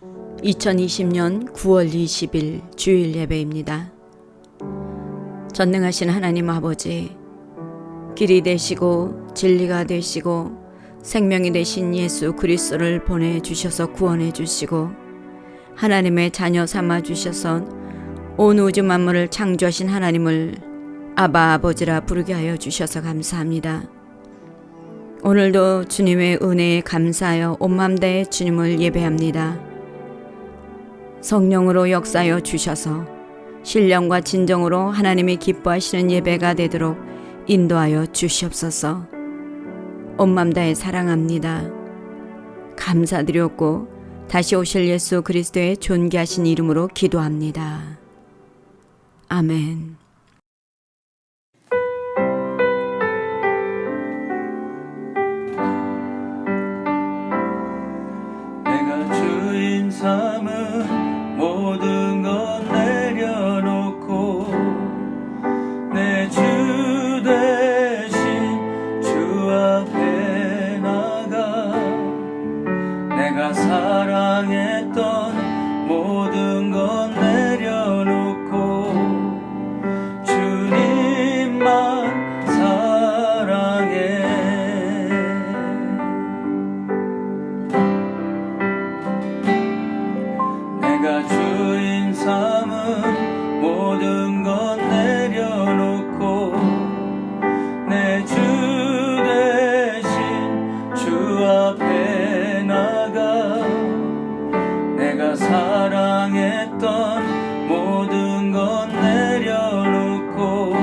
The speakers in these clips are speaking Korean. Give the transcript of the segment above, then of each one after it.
2020년 9월 20일 주일 예배입니다. 전능하신 하나님 아버지, 길이 되시고 진리가 되시고 생명이 되신 예수 그리스도를 보내주셔서 구원해 주시고 하나님의 자녀 삼아 주셔서 온 우주 만물을 창조하신 하나님을 아바 아버지라 부르게 하여 주셔서 감사합니다. 오늘도 주님의 은혜에 감사하여 온 마음 다해 주님을 예배합니다. 성령으로 역사하여 주셔서 신령과 진정으로 하나님이 기뻐하시는 예배가 되도록 인도하여 주시옵소서. 온 마음 다해 사랑합니다. 감사드렸고 다시 오실 예수 그리스도의 존귀하신 이름으로 기도합니다. 아멘. 내가 주인 삼은 모든 것 내려놓고 내 주 대신 주 앞에 나가 내가 사랑했던 모든 것 내려놓고 주님만 사랑해. 내가 주인 삼은 모든 것 내려놓고 내 주 대신 주 앞에 나가 내가 사랑했던 모든 것 내려놓고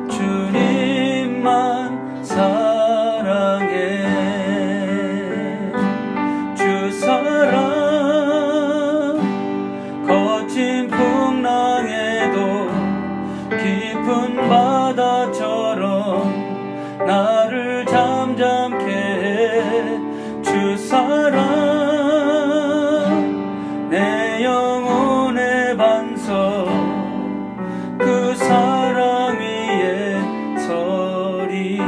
주님만 사랑해. 주 사랑 거친 풍랑에도 깊은 바다처럼 나를 잠잠케 해. 주 사랑 내 영혼의 반석 그 사랑 위에 서리.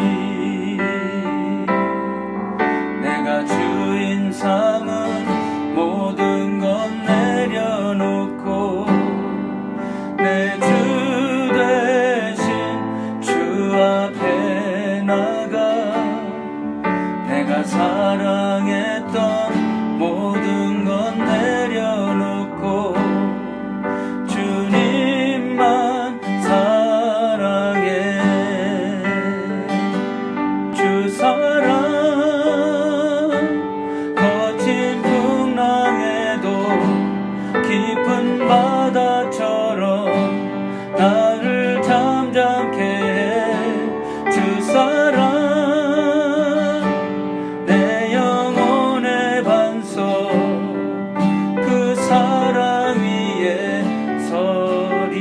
내가 주인 삼은 모든 것 내려놓고 내 주 대신 주 앞에 나가 내가 사랑했던 모든 것 내려놓고 주님만 사랑해. 주 사랑 거친 풍랑에도 깊은 바다처럼 나를 잠잠케 해. 주 사랑 내 영혼의 반석 그 사랑 위에 서리.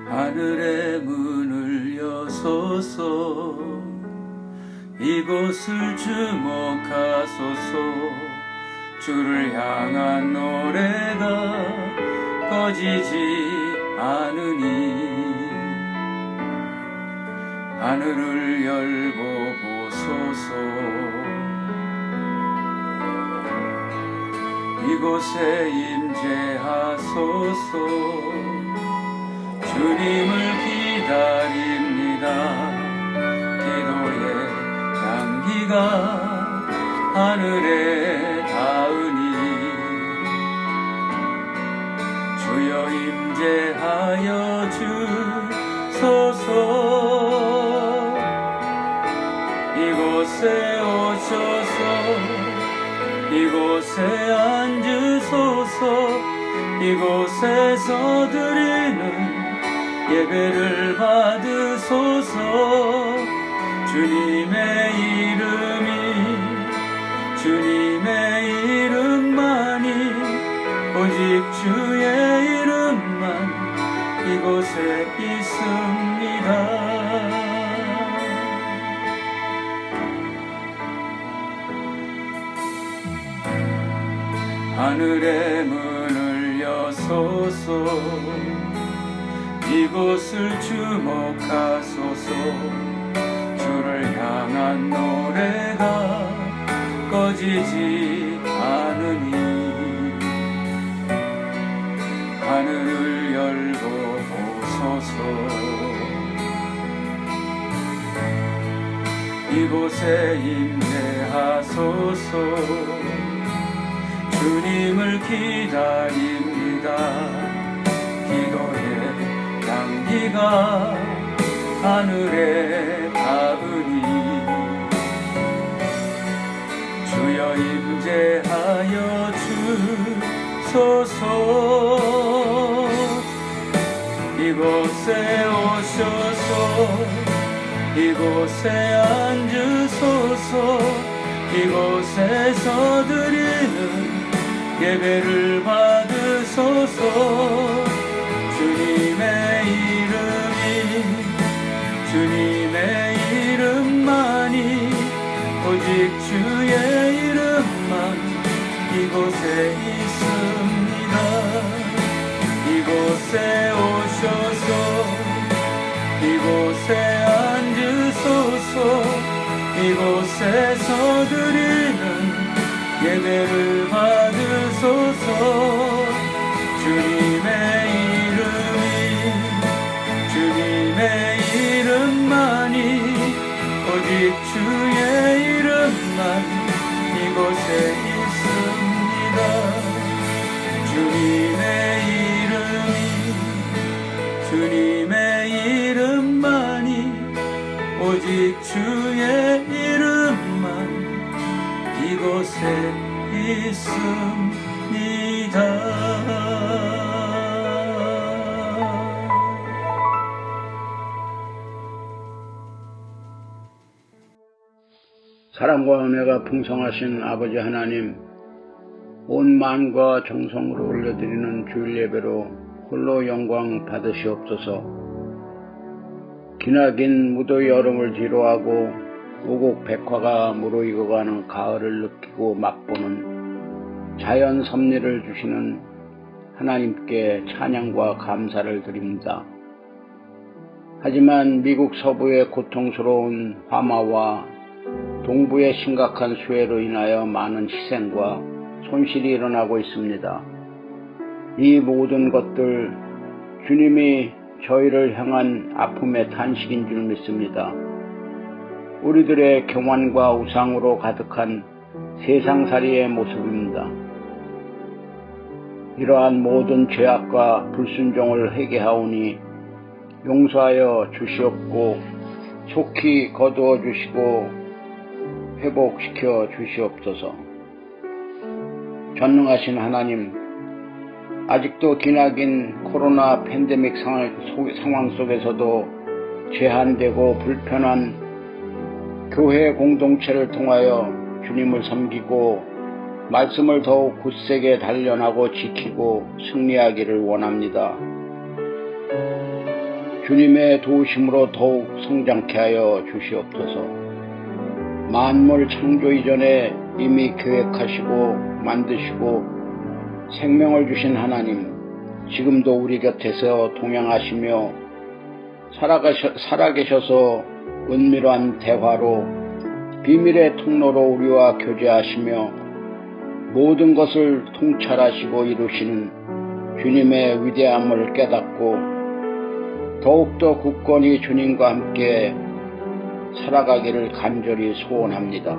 하늘의 문을 여소서 이곳을 주목하소서. 주를 향한 노래가 꺼지지 않으니 하늘을 열고 보소서. 이곳에 임재하소서. 주님을 기다립니다. 기도의 향기가 하늘에 닿으니 주여 임재하여 주소서. 이곳에 오셔서 이곳에 앉으소서. 이곳에서 드리는 예배를 받으소서. 주님의 이름만이 오직 주의 이름만 이곳에 있습니다. 하늘의 문을 여소서 이곳을 주목하소서 주를 향한 노래가 꺼지지 않으니 하늘을 열고 오소서 이곳에 임재하소서 주님을 기다립니다 기도의 향기가 하늘에 닿으니 주여 임재하여 주소서 이곳에 오셔서 이곳에 앉으소서 이곳에서 드리는 예배를 받으소서 주님의 이름만이 오직 주의 이름만 이곳에 있습니다 이곳에 오셔서 이곳에 앉으소서 이곳에서 드리는 예배를 받으소서 주님의 이름만이 오직 주의 이름만 이곳에 있습니다 주님의 이름만이 오직 주의 이름만 이곳에 있습니다. 사랑과 은혜가 풍성하신 아버지 하나님, 온 마음과 정성으로 올려드리는 주일 예배로 홀로 영광 받으시옵소서. 기나긴 무더위 여름을 뒤로하고 오곡 백화가 무르익어가는 가을을 느끼고 맛보는 자연 섭리를 주시는 하나님께 찬양과 감사를 드립니다. 하지만 미국 서부의 고통스러운 화마와 동부의 심각한 수해로 인하여 많은 희생과 손실이 일어나고 있습니다. 이 모든 것들 주님이 저희를 향한 아픔의 탄식인 줄 믿습니다. 우리들의 교만과 우상으로 가득한 세상살이의 모습입니다. 이러한 모든 죄악과 불순종을 회개하오니 용서하여 주시옵고 속히 거두어 주시고 회복시켜 주시옵소서. 전능하신 하나님, 아직도 기나긴 코로나 팬데믹 상황 속에서도 제한되고 불편한 교회 공동체를 통하여 주님을 섬기고 말씀을 더욱 굳세게 단련하고 지키고 승리하기를 원합니다. 주님의 도우심으로 더욱 성장케 하여 주시옵소서. 만물 창조 이전에 이미 계획하시고 만드시고 생명을 주신 하나님, 지금도 우리 곁에서 동행하시며 살아계셔서 은밀한 대화로 비밀의 통로로 우리와 교제하시며 모든 것을 통찰하시고 이루시는 주님의 위대함을 깨닫고 더욱더 굳건히 주님과 함께 살아가기를 간절히 소원합니다.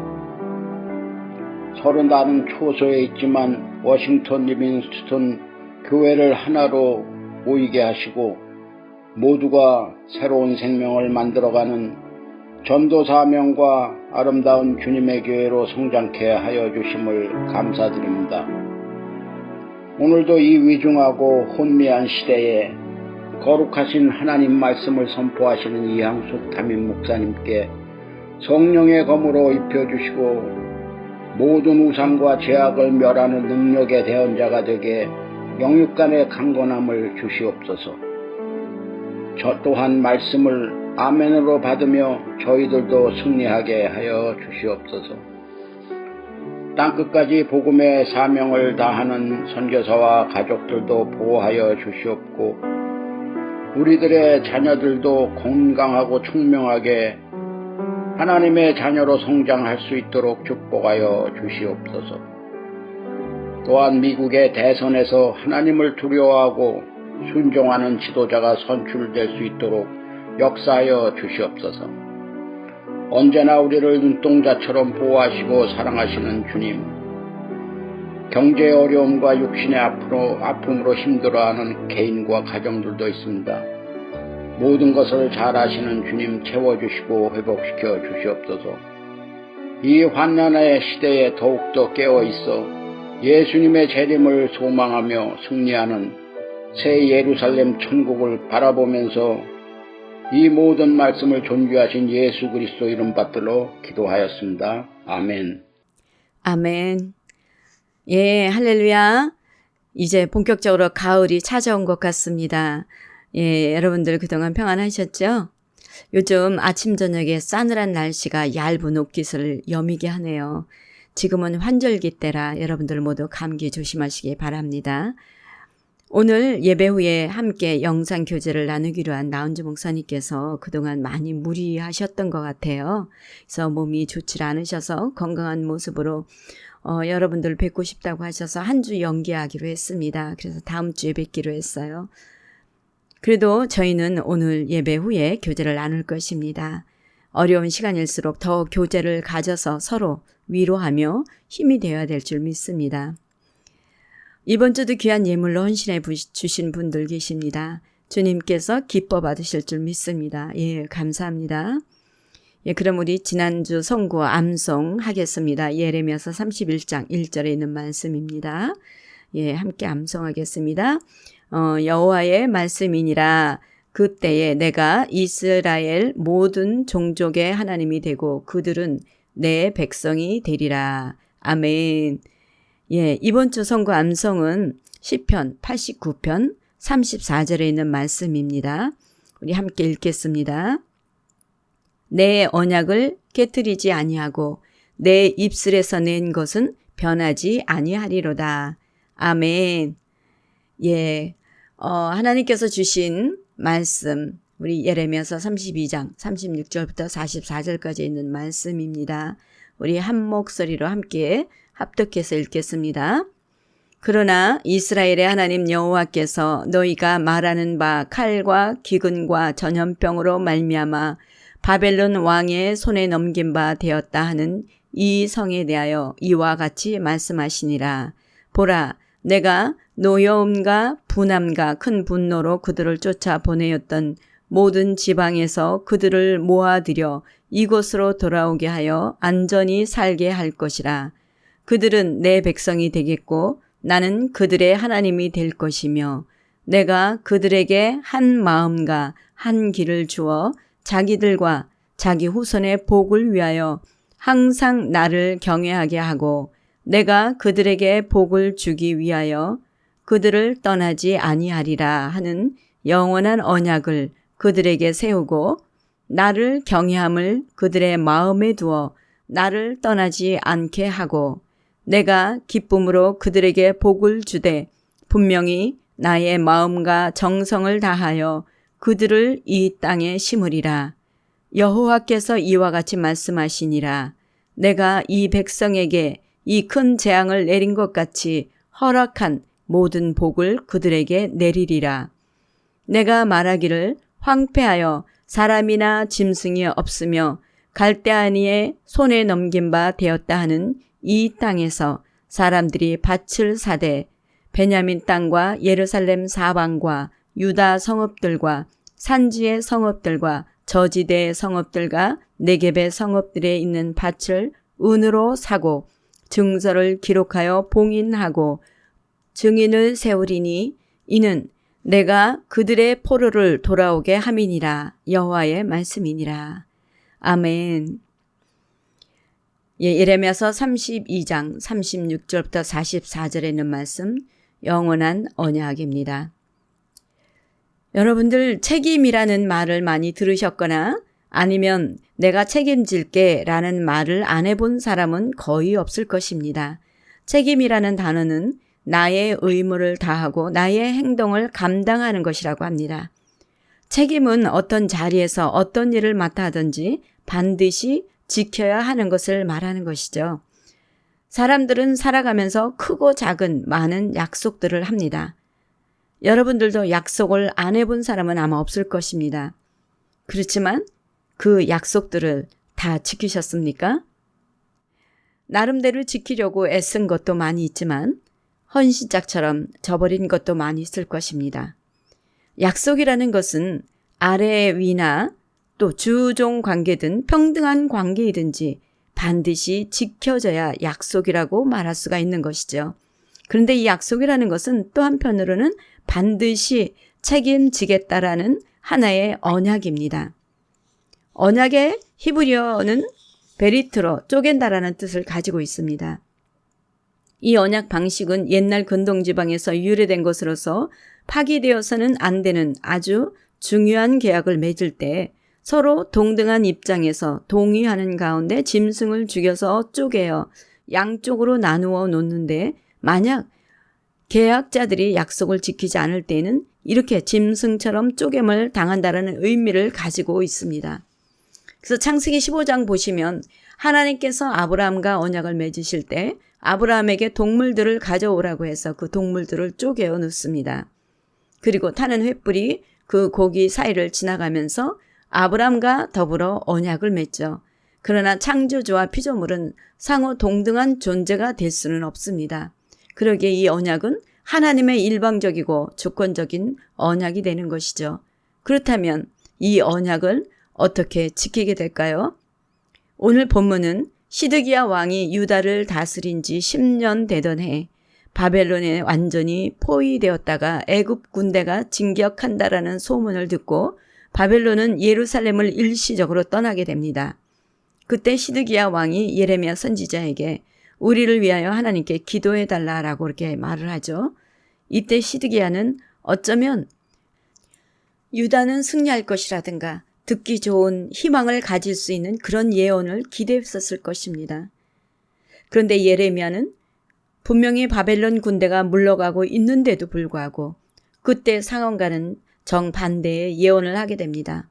서로 다른 초소에 있지만 워싱턴 리빙스턴 교회를 하나로 모이게 하시고 모두가 새로운 생명을 만들어가는 전도 사명과 아름다운 주님의 교회로 성장케 하여 주심을 감사드립니다. 오늘도 이 위중하고 혼미한 시대에 거룩하신 하나님 말씀을 선포하시는 이항숙 담임 목사님께 성령의 검으로 입혀주시고 모든 우상과 죄악을 멸하는 능력의 대언자가 되게 영육간의 강건함을 주시옵소서. 저 또한 말씀을 아멘으로 받으며 저희들도 승리하게 하여 주시옵소서. 땅끝까지 복음의 사명을 다하는 선교사와 가족들도 보호하여 주시옵고 우리들의 자녀들도 건강하고 총명하게 하나님의 자녀로 성장할 수 있도록 축복하여 주시옵소서. 또한 미국의 대선에서 하나님을 두려워하고 순종하는 지도자가 선출될 수 있도록 역사하여 주시옵소서. 언제나 우리를 눈동자처럼 보호하시고 사랑하시는 주님, 경제의 어려움과 육신의 아픔으로 힘들어하는 개인과 가정들도 있습니다. 모든 것을 잘 아시는 주님 채워주시고 회복시켜 주시옵소서. 이 환난의 시대에 더욱더 깨어있어 예수님의 재림을 소망하며 승리하는 새 예루살렘 천국을 바라보면서 이 모든 말씀을 존귀하신 예수 그리스도 이름 받들어 기도하였습니다. 아멘. 아멘. 예, 할렐루야. 이제 본격적으로 가을이 찾아온 것 같습니다. 예, 여러분들 그동안 평안하셨죠? 요즘 아침 저녁에 싸늘한 날씨가 얇은 옷깃을 여미게 하네요. 지금은 환절기 때라 여러분들 모두 감기 조심하시기 바랍니다. 오늘 예배 후에 함께 영상 교제를 나누기로 한 나은주 목사님께서 그동안 많이 무리하셨던 것 같아요. 그래서 몸이 좋지 않으셔서 건강한 모습으로 여러분들 뵙고 싶다고 하셔서 한 주 연기하기로 했습니다. 그래서 다음 주에 뵙기로 했어요. 그래도 저희는 오늘 예배 후에 교제를 나눌 것입니다. 어려운 시간일수록 더 교제를 가져서 서로 위로하며 힘이 되어야 될 줄 믿습니다. 이번 주도 귀한 예물로 헌신해 주신 분들 계십니다. 주님께서 기뻐 받으실 줄 믿습니다. 예, 감사합니다. 예, 그럼 우리 지난주 선구 암송 하겠습니다. 예레미야서 31장 1절에 있는 말씀입니다. 예, 함께 암송하겠습니다. 여호와의 말씀이니라. 그때에 내가 이스라엘 모든 종족의 하나님이 되고 그들은 내 백성이 되리라. 아멘. 예, 이번 주 선구 암송은 시편 89편 34절에 있는 말씀입니다. 우리 함께 읽겠습니다. 내 언약을 깨뜨리지 아니하고 내 입술에서 낸 것은 변하지 아니하리로다. 아멘. 예, 하나님께서 주신 말씀, 우리 예레미야서 32장 36절부터 44절까지 있는 말씀입니다. 우리 한 목소리로 함께 합독해서 읽겠습니다. 그러나 이스라엘의 하나님 여호와께서 너희가 말하는 바 칼과 기근과 전염병으로 말미암아 바벨론 왕의 손에 넘긴 바 되었다 하는 이 성에 대하여 이와 같이 말씀하시니라. 보라, 내가 노여움과 분함과 큰 분노로 그들을 쫓아 보내었던 모든 지방에서 그들을 모아들여 이곳으로 돌아오게 하여 안전히 살게 할 것이라. 그들은 내 백성이 되겠고 나는 그들의 하나님이 될 것이며 내가 그들에게 한 마음과 한 길을 주어 자기들과 자기 후손의 복을 위하여 항상 나를 경외하게 하고 내가 그들에게 복을 주기 위하여 그들을 떠나지 아니하리라 하는 영원한 언약을 그들에게 세우고 나를 경외함을 그들의 마음에 두어 나를 떠나지 않게 하고 내가 기쁨으로 그들에게 복을 주되 분명히 나의 마음과 정성을 다하여 그들을 이 땅에 심으리라. 여호와께서 이와 같이 말씀하시니라. 내가 이 백성에게 이 큰 재앙을 내린 것 같이 허락한 모든 복을 그들에게 내리리라. 내가 말하기를 황폐하여 사람이나 짐승이 없으며 갈대아니의 손에 넘긴 바 되었다 하는 이 땅에서 사람들이 밭을 사되 베냐민 땅과 예루살렘 사방과 유다 성읍들과 산지의 성읍들과 저지대의 성읍들과 네겝의 성읍들에 있는 밭을 은으로 사고 증서를 기록하여 봉인하고 증인을 세우리니 이는 내가 그들의 포로를 돌아오게 함이니라. 여호와의 말씀이니라. 아멘. 예, 예레미야서 32장 36절부터 44절에 있는 말씀, 영원한 언약입니다. 여러분들 책임이라는 말을 많이 들으셨거나 아니면 내가 책임질게 라는 말을 안 해본 사람은 거의 없을 것입니다. 책임이라는 단어는 나의 의무를 다하고 나의 행동을 감당하는 것이라고 합니다. 책임은 어떤 자리에서 어떤 일을 맡아 하든지 반드시 지켜야 하는 것을 말하는 것이죠. 사람들은 살아가면서 크고 작은 많은 약속들을 합니다. 여러분들도 약속을 안 해본 사람은 아마 없을 것입니다. 그렇지만 그 약속들을 다 지키셨습니까? 나름대로 지키려고 애쓴 것도 많이 있지만 헌신짝처럼 저버린 것도 많이 있을 것입니다. 약속이라는 것은 아래 위나 또 주종 관계든 평등한 관계이든지 반드시 지켜져야 약속이라고 말할 수가 있는 것이죠. 그런데 이 약속이라는 것은 또 한편으로는 반드시 책임지겠다라는 하나의 언약입니다. 언약의 히브리어는 베리트로 쪼갠다라는 뜻을 가지고 있습니다. 이 언약 방식은 옛날 근동지방에서 유래된 것으로서 파기되어서는 안 되는 아주 중요한 계약을 맺을 때 서로 동등한 입장에서 동의하는 가운데 짐승을 죽여서 쪼개어 양쪽으로 나누어 놓는데 만약 계약자들이 약속을 지키지 않을 때는 이렇게 짐승처럼 쪼갰을 당한다는 의미를 가지고 있습니다. 그래서 창세기 15장 보시면 하나님께서 아브라함과 언약을 맺으실 때 아브라함에게 동물들을 가져오라고 해서 그 동물들을 쪼개어 놓습니다. 그리고 타는 횃불이 그 고기 사이를 지나가면서 아브라함과 더불어 언약을 맺죠. 그러나 창조주와 피조물은 상호 동등한 존재가 될 수는 없습니다. 그러기에 이 언약은 하나님의 일방적이고 주권적인 언약이 되는 것이죠. 그렇다면 이 언약을 어떻게 지키게 될까요? 오늘 본문은 시드기야 왕이 유다를 다스린 지 10년 되던 해 바벨론에 완전히 포위되었다가 애굽 군대가 진격한다라는 소문을 듣고 바벨론은 예루살렘을 일시적으로 떠나게 됩니다. 그때 시드기야 왕이 예레미야 선지자에게 우리를 위하여 하나님께 기도해달라라고 이렇게 말을 하죠. 이때 시드기야는 어쩌면 유다는 승리할 것이라든가 듣기 좋은 희망을 가질 수 있는 그런 예언을 기대했었을 것입니다. 그런데 예레미야는 분명히 바벨론 군대가 물러가고 있는데도 불구하고 그때 상황과는 정반대의 예언을 하게 됩니다.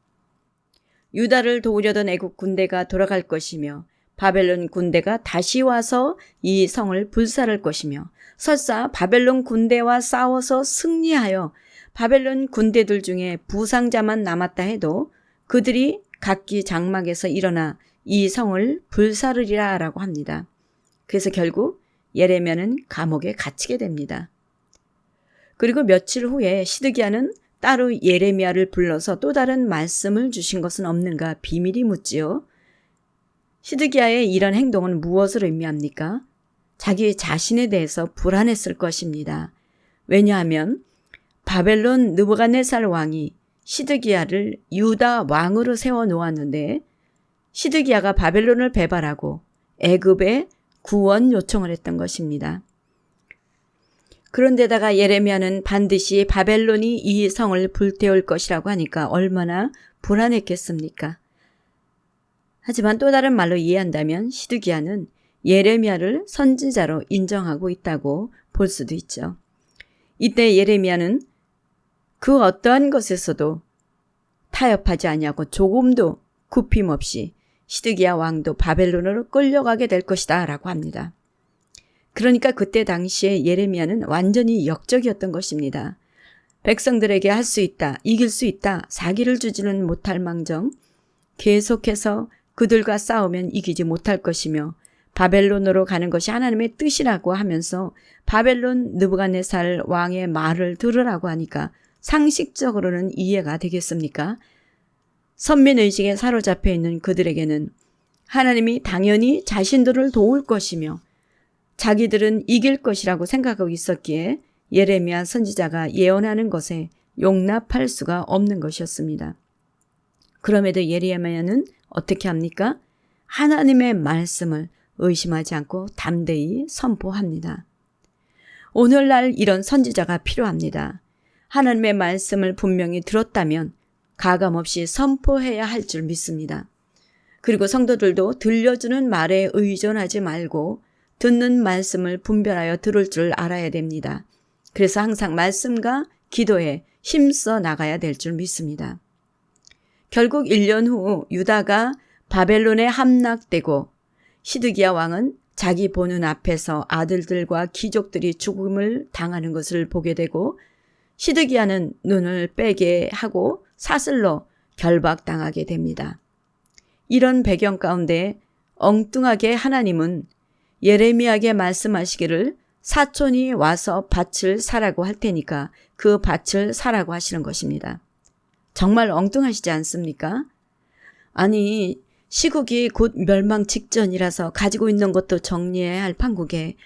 유다를 도우려던 애국 군대가 돌아갈 것이며 바벨론 군대가 다시 와서 이 성을 불살할 것이며 설사 바벨론 군대와 싸워서 승리하여 바벨론 군대들 중에 부상자만 남았다 해도 그들이 각기 장막에서 일어나 이 성을 불사르리라 라고 합니다. 그래서 결국 예레미야는 감옥에 갇히게 됩니다. 그리고 며칠 후에 시드기야는 따로 예레미야를 불러서 또 다른 말씀을 주신 것은 없는가 비밀이 묻지요. 시드기야의 이런 행동은 무엇을 의미합니까? 자기 자신에 대해서 불안했을 것입니다. 왜냐하면 바벨론 느부갓네살 왕이 시드기야를 유다 왕으로 세워 놓았는데 시드기야가 바벨론을 배발하고 애굽에 구원 요청을 했던 것입니다. 그런데다가 예레미야는 반드시 바벨론이 이 성을 불태울 것이라고 하니까 얼마나 불안했겠습니까? 하지만 또 다른 말로 이해한다면 시드기야는 예레미야를 선지자로 인정하고 있다고 볼 수도 있죠. 이때 예레미야는 그 어떠한 것에서도 타협하지 아니하고 조금도 굽힘 없이 시드기야 왕도 바벨론으로 끌려가게 될 것이다 라고 합니다. 그러니까 그때 당시에 예레미야는 완전히 역적이었던 것입니다. 백성들에게 할 수 있다, 이길 수 있다, 사기를 주지는 못할 망정 계속해서 그들과 싸우면 이기지 못할 것이며 바벨론으로 가는 것이 하나님의 뜻이라고 하면서 바벨론 느부갓네살 왕의 말을 들으라고 하니까 상식적으로는 이해가 되겠습니까? 선민의식에 사로잡혀 있는 그들에게는 하나님이 당연히 자신들을 도울 것이며 자기들은 이길 것이라고 생각하고 있었기에 예레미야 선지자가 예언하는 것에 용납할 수가 없는 것이었습니다. 그럼에도 예레미야는 어떻게 합니까? 하나님의 말씀을 의심하지 않고 담대히 선포합니다. 오늘날 이런 선지자가 필요합니다. 하나님의 말씀을 분명히 들었다면 가감없이 선포해야 할 줄 믿습니다. 그리고 성도들도 들려주는 말에 의존하지 말고 듣는 말씀을 분별하여 들을 줄 알아야 됩니다. 그래서 항상 말씀과 기도에 힘써 나가야 될 줄 믿습니다. 결국 1년 후 유다가 바벨론에 함락되고 시드기야 왕은 자기 보는 앞에서 아들들과 귀족들이 죽음을 당하는 것을 보게 되고 시드기야는 눈을 빼게 하고 사슬로 결박당하게 됩니다. 이런 배경 가운데 엉뚱하게 하나님은 예레미야에게 말씀하시기를 사촌이 와서 밭을 사라고 할 테니까 그 밭을 사라고 하시는 것입니다. 정말 엉뚱하시지 않습니까? 아니, 시국이 곧 멸망 직전이라서 가지고 있는 것도 정리해야 할 판국에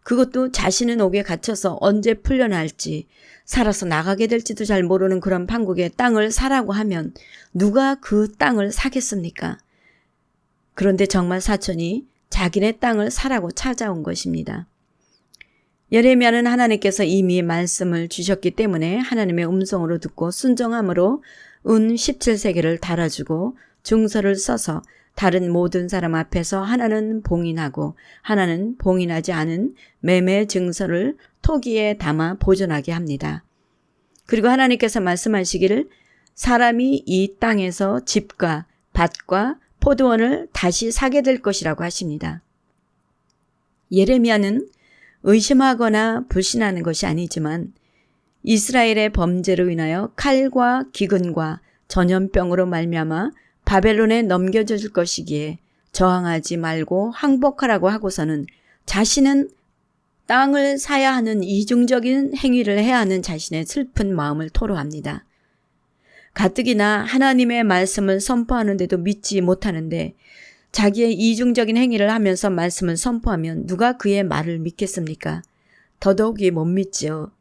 그것도 자신은 옥에 갇혀서 언제 풀려날지 살아서 나가게 될지도 잘 모르는 그런 판국에 땅을 사라고 하면 누가 그 땅을 사겠습니까? 그런데 정말 사촌이 자기네 땅을 사라고 찾아온 것입니다. 예레미야는 하나님께서 이미 말씀을 주셨기 때문에 하나님의 음성으로 듣고 순종함으로 은 17세계를 달아주고 증서를 써서 다른 모든 사람 앞에서 하나는 봉인하고 하나는 봉인하지 않은 매매 증서를 토기에 담아 보존하게 합니다. 그리고 하나님께서 말씀하시기를 사람이 이 땅에서 집과 밭과 포도원을 다시 사게 될 것이라고 하십니다. 예레미야는 의심하거나 불신하는 것이 아니지만 이스라엘의 범죄로 인하여 칼과 기근과 전염병으로 말미암아 바벨론에 넘겨질 것이기에 저항하지 말고 항복하라고 하고서는 자신은 땅을 사야 하는 이중적인 행위를 해야 하는 자신의 슬픈 마음을 토로합니다. 가뜩이나 하나님의 말씀을 선포하는데도 믿지 못하는데 자기의 이중적인 행위를 하면서 말씀을 선포하면 누가 그의 말을 믿겠습니까? 더더욱이 못 믿지요.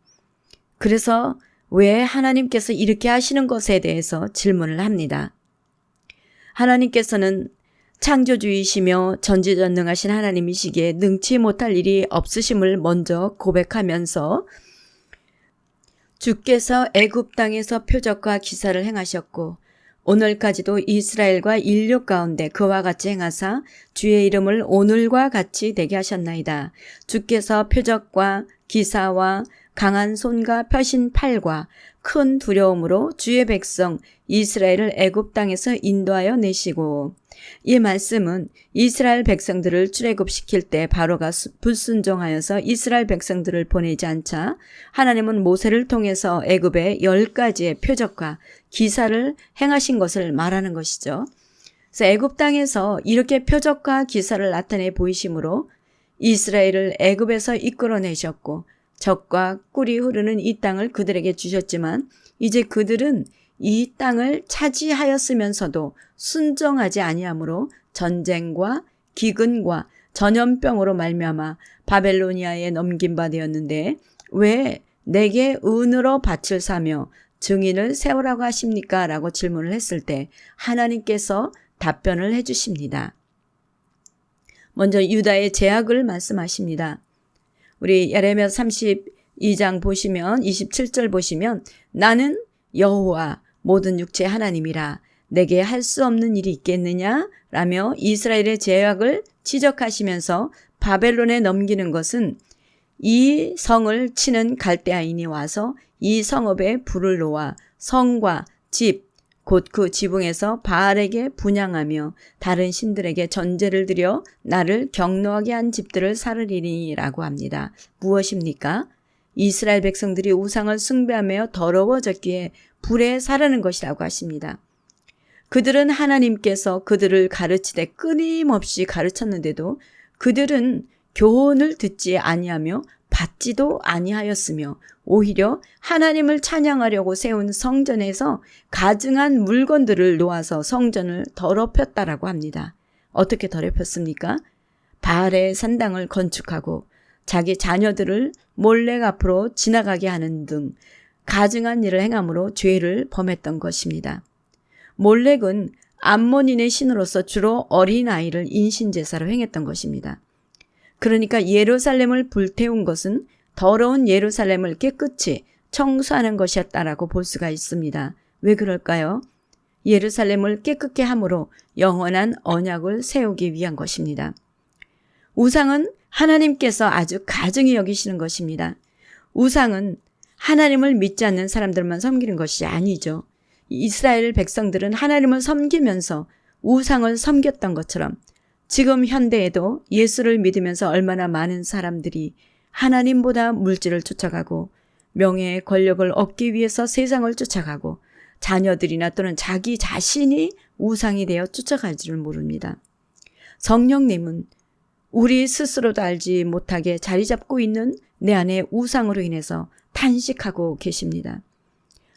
그래서 왜 하나님께서 이렇게 하시는 것에 대해서 질문을 합니다. 하나님께서는 창조주이시며 전지전능하신 하나님이시기에 능치 못할 일이 없으심을 먼저 고백하면서 주께서 애굽 땅에서 표적과 기사를 행하셨고 오늘까지도 이스라엘과 인류 가운데 그와 같이 행하사 주의 이름을 오늘과 같이 되게 하셨나이다. 주께서 표적과 기사와 강한 손과 펴신 팔과 큰 두려움으로 주의 백성 이스라엘을 애굽 땅에서 인도하여 내시고 이 말씀은 이스라엘 백성들을 출애굽시킬 때 바로가 불순종하여서 이스라엘 백성들을 보내지 않자 하나님은 모세를 통해서 애굽에 10가지의 표적과 기사를 행하신 것을 말하는 것이죠. 그래서 애굽 땅에서 이렇게 표적과 기사를 나타내 보이심으로 이스라엘을 애굽에서 이끌어내셨고 적과 꿀이 흐르는 이 땅을 그들에게 주셨지만 이제 그들은 이 땅을 차지하였으면서도 순종하지 아니하므로 전쟁과 기근과 전염병으로 말미암아 바벨로니아에 넘긴 바 되었는데 왜 내게 은으로 밭을 사며 증인을 세우라고 하십니까? 라고 질문을 했을 때 하나님께서 답변을 해주십니다. 먼저 유다의 제약을 말씀하십니다. 우리 예레미야 32장 보시면 27절 보시면 나는 여호와 모든 육체의 하나님이라 내게 할 수 없는 일이 있겠느냐? 라며 이스라엘의 제약을 지적하시면서 바벨론에 넘기는 것은 이 성을 치는 갈대아인이 와서 이 성읍에 불을 놓아 성과 집, 곧 그 지붕에서 바알에게 분향하며 다른 신들에게 전제를 드려 나를 경노하게 한 집들을 사르리니라고 합니다. 무엇입니까? 이스라엘 백성들이 우상을 숭배하며 더러워졌기에 불에 사르는 것이라고 하십니다. 그들은 하나님께서 그들을 가르치되 끊임없이 가르쳤는데도 그들은 교훈을 듣지 아니하며 받지도 아니하였으며 오히려 하나님을 찬양하려고 세운 성전에서 가증한 물건들을 놓아서 성전을 더럽혔다라고 합니다. 어떻게 더럽혔습니까? 바알의 산당을 건축하고 자기 자녀들을 몰래 앞으로 지나가게 하는 등 가증한 일을 행함으로 죄를 범했던 것입니다. 몰렉은 암몬인의 신으로서 주로 어린아이를 인신제사로 행했던 것입니다. 그러니까 예루살렘을 불태운 것은 더러운 예루살렘을 깨끗이 청소하는 것이었다라고 볼 수가 있습니다. 왜 그럴까요? 예루살렘을 깨끗게 함으로 영원한 언약을 세우기 위한 것입니다. 우상은 하나님께서 아주 가증히 여기시는 것입니다. 우상은 하나님을 믿지 않는 사람들만 섬기는 것이 아니죠. 이스라엘 백성들은 하나님을 섬기면서 우상을 섬겼던 것처럼 지금 현대에도 예수를 믿으면서 얼마나 많은 사람들이 하나님보다 물질을 쫓아가고 명예, 권력을 얻기 위해서 세상을 쫓아가고 자녀들이나 또는 자기 자신이 우상이 되어 쫓아갈 줄 모릅니다. 성령님은 우리 스스로도 알지 못하게 자리 잡고 있는 내 안의 우상으로 인해서 탄식하고 계십니다.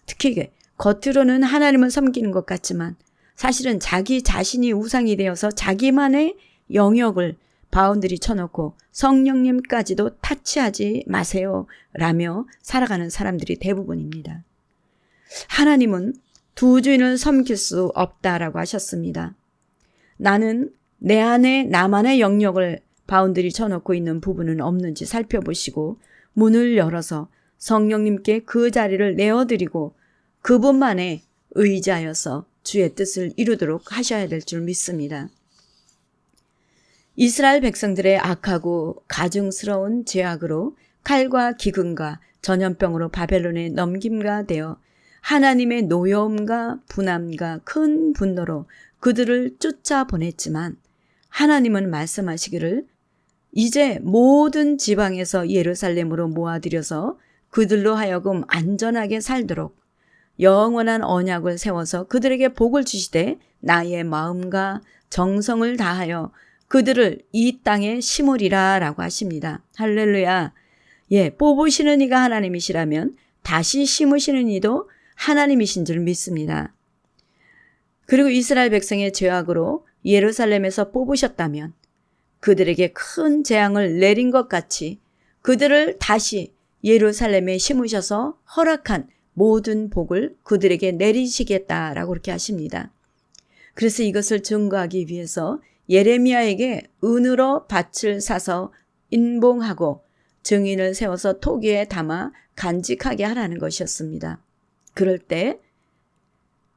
특히 겉으로는 하나님을 섬기는 것 같지만 사실은 자기 자신이 우상이 되어서 자기만의 영역을 바운드리 쳐놓고 성령님까지도 타치하지 마세요 라며 살아가는 사람들이 대부분입니다. 하나님은 두 주인을 섬길 수 없다라고 하셨습니다. 나는 내 안에 나만의 영역을 바운드리 쳐놓고 있는 부분은 없는지 살펴보시고 문을 열어서 성령님께 그 자리를 내어드리고 그분만에 의지하여서 주의 뜻을 이루도록 하셔야 될 줄 믿습니다. 이스라엘 백성들의 악하고 가증스러운 죄악으로 칼과 기근과 전염병으로 바벨론에 넘김가 되어 하나님의 노여움과 분함과 큰 분노로 그들을 쫓아보냈지만 하나님은 말씀하시기를 이제 모든 지방에서 예루살렘으로 모아들여서 그들로 하여금 안전하게 살도록 영원한 언약을 세워서 그들에게 복을 주시되 나의 마음과 정성을 다하여 그들을 이 땅에 심으리라 라고 하십니다. 할렐루야. 뽑으시는 이가 하나님이시라면 다시 심으시는 이도 하나님이신 줄 믿습니다. 그리고 이스라엘 백성의 죄악으로 예루살렘에서 뽑으셨다면 그들에게 큰 재앙을 내린 것 같이 그들을 다시 예루살렘에 심으셔서 허락한 모든 복을 그들에게 내리시겠다라고 그렇게 하십니다. 그래서 이것을 증거하기 위해서 예레미야에게 은으로 밭을 사서 인봉하고 증인을 세워서 토기에 담아 간직하게 하라는 것이었습니다. 그럴 때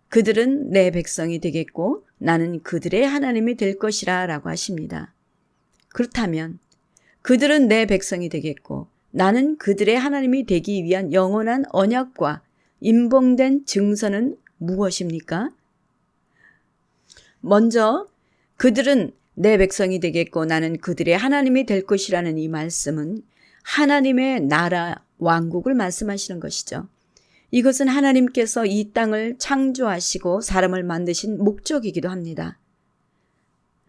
그들은 내 백성이 되겠고 나는 그들의 하나님이 될 것이라 라고 하십니다. 그렇다면 그들은 내 백성이 되겠고 나는 그들의 하나님이 되기 위한 영원한 언약과 인봉된 증서는 무엇입니까? 먼저 그들은 내 백성이 되겠고 나는 그들의 하나님이 될 것이라는 이 말씀은 하나님의 나라 왕국을 말씀하시는 것이죠. 이것은 하나님께서 이 땅을 창조하시고 사람을 만드신 목적이기도 합니다.